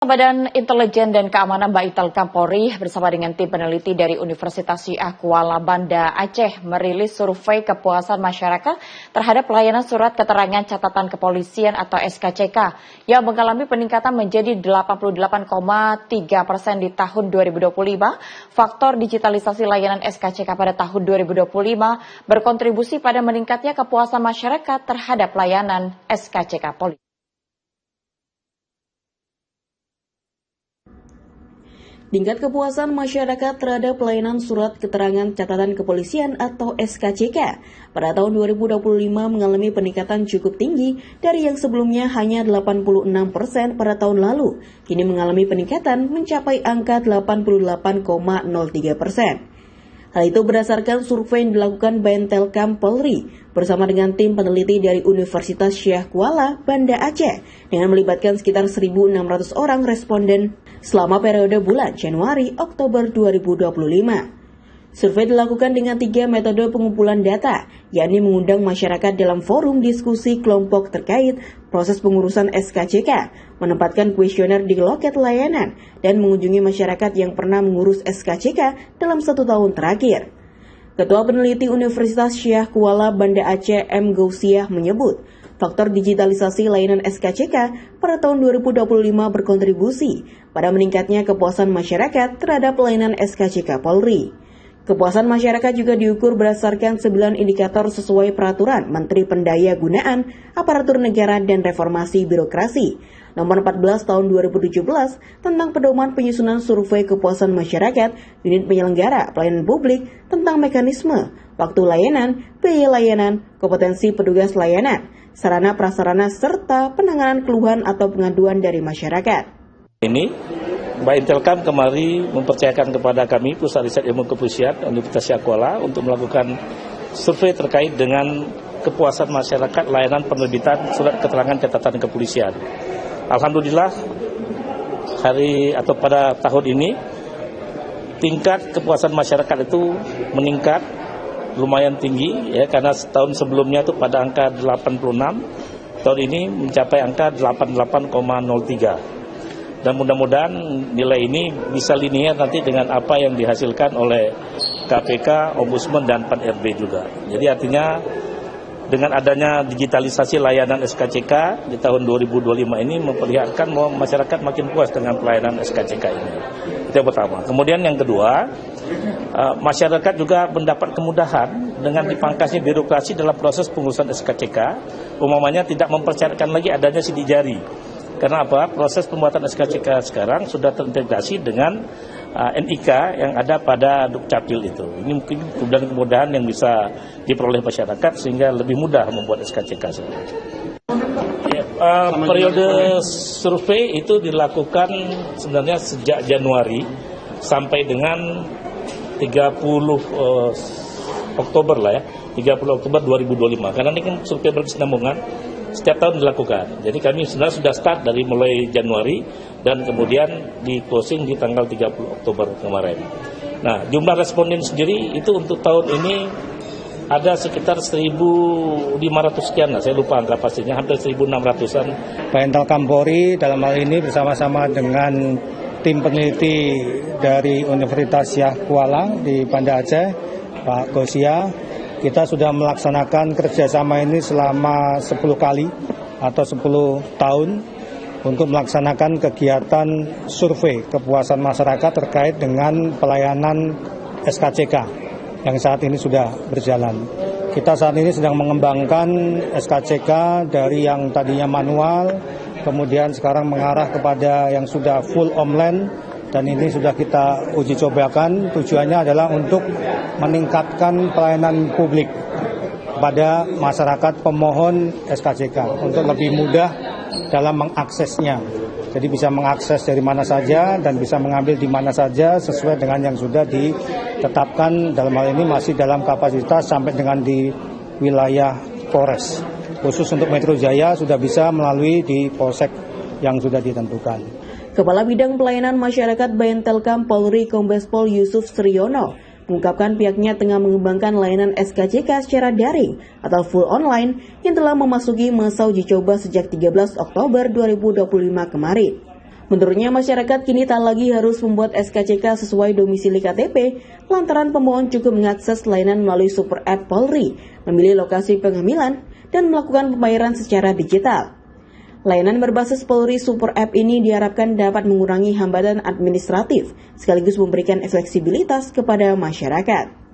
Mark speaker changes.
Speaker 1: Badan Intelijen dan Keamanan Baitalkam Polri bersama dengan tim peneliti dari Universitas Syiah Kuala Banda Aceh merilis survei kepuasan masyarakat terhadap pelayanan surat keterangan catatan kepolisian atau SKCK yang mengalami peningkatan menjadi 88,3% di tahun 2025. Faktor digitalisasi layanan SKCK pada tahun 2025 berkontribusi pada meningkatnya kepuasan masyarakat terhadap layanan SKCK Polri.
Speaker 2: Tingkat kepuasan masyarakat terhadap pelayanan surat keterangan catatan kepolisian atau SKCK pada tahun 2025 mengalami peningkatan cukup tinggi dari yang sebelumnya hanya 86% pada tahun lalu, kini mengalami peningkatan mencapai angka 88,03%. Hal itu berdasarkan survei yang dilakukan Baitalkam Polri bersama dengan tim peneliti dari Universitas Syiah Kuala Banda Aceh dengan melibatkan sekitar 1.600 orang responden selama periode bulan Januari-Oktober 2025. Survei dilakukan dengan 3 metode pengumpulan data, yakni mengundang masyarakat dalam forum diskusi kelompok terkait proses pengurusan SKCK, menempatkan kuesioner di loket layanan, dan mengunjungi masyarakat yang pernah mengurus SKCK dalam 1 tahun terakhir. Ketua Peneliti Universitas Syiah Kuala Banda Aceh M. Gausiah menyebut, faktor digitalisasi layanan SKCK pada tahun 2025 berkontribusi pada meningkatnya kepuasan masyarakat terhadap pelayanan SKCK Polri. Kepuasan masyarakat juga diukur berdasarkan 9 indikator sesuai peraturan Menteri Pendayagunaan Aparatur Negara dan Reformasi Birokrasi Nomor 14 Tahun 2017 tentang pedoman penyusunan survei kepuasan masyarakat unit penyelenggara pelayanan publik tentang mekanisme, waktu layanan, biaya layanan, kompetensi petugas layanan, sarana prasarana serta penanganan keluhan atau pengaduan dari masyarakat.
Speaker 3: Ini Baitalkam kemarin mempercayakan kepada kami Pusat Riset Ilmu Kepolisian Universitas Syiah Kuala untuk melakukan survei terkait dengan kepuasan masyarakat layanan penerbitan surat keterangan catatan kepolisian. Alhamdulillah pada tahun ini tingkat kepuasan masyarakat itu meningkat lumayan tinggi ya, karena tahun sebelumnya itu pada angka 86, tahun ini mencapai angka 88,03. Dan mudah-mudahan nilai ini bisa linear nanti dengan apa yang dihasilkan oleh KPK, Ombudsman, dan Pan-RB juga. Jadi artinya dengan adanya digitalisasi layanan SKCK di tahun 2025 ini memperlihatkan bahwa masyarakat makin puas dengan pelayanan SKCK ini. Itu yang pertama. Kemudian yang kedua, masyarakat juga mendapat kemudahan dengan dipangkasnya birokrasi dalam proses pengurusan SKCK, umpamanya tidak mempersyaratkan lagi adanya sidik jari. Karena apa? Proses pembuatan SKCK sekarang sudah terintegrasi dengan NIK yang ada pada Dukcapil itu. Ini mungkin kemudahan yang bisa diperoleh masyarakat sehingga lebih mudah membuat SKCK sebenarnya. Periode survei itu dilakukan sebenarnya sejak Januari sampai dengan 30 Oktober lah ya, 30 Oktober 2025. Karena ini kan survei berkesinambungan, setiap tahun dilakukan. Jadi kami sebenarnya sudah start dari mulai Januari dan kemudian di closing di tanggal 30 Oktober kemarin. Nah, jumlah responden sendiri itu untuk tahun ini ada sekitar 1.500 sekian, saya lupa angka pastinya, hampir 1.600-an.
Speaker 4: Baitalkam Polri dalam hal ini bersama-sama dengan tim peneliti dari Universitas Syiah Kuala di Banda Aceh, Pak Gausiah, kita sudah melaksanakan kerjasama ini selama 10 kali atau 10 tahun untuk melaksanakan kegiatan survei kepuasan masyarakat terkait dengan pelayanan SKCK yang saat ini sudah berjalan. Kita saat ini sedang mengembangkan SKCK dari yang tadinya manual, kemudian sekarang mengarah kepada yang sudah full online. Dan ini sudah kita uji cobakan, tujuannya adalah untuk meningkatkan pelayanan publik pada masyarakat pemohon SKCK untuk lebih mudah dalam mengaksesnya. Jadi bisa mengakses dari mana saja dan bisa mengambil di mana saja sesuai dengan yang sudah ditetapkan, dalam hal ini masih dalam kapasitas sampai dengan di wilayah Polres. Khusus untuk Metro Jaya sudah bisa melalui di Polsek yang sudah ditentukan.
Speaker 2: Kepala Bidang Pelayanan Masyarakat Baitalkam Polri Kombes Pol Yusuf Sriono mengungkapkan pihaknya tengah mengembangkan layanan SKCK secara daring atau full online yang telah memasuki masa uji coba sejak 13 Oktober 2025 kemarin. Menurutnya, masyarakat kini tak lagi harus membuat SKCK sesuai domisili KTP, lantaran pemohon cukup mengakses layanan melalui super app Polri, memilih lokasi pengambilan, dan melakukan pembayaran secara digital. Layanan berbasis Polri Super App ini diharapkan dapat mengurangi hambatan administratif, sekaligus memberikan fleksibilitas kepada masyarakat.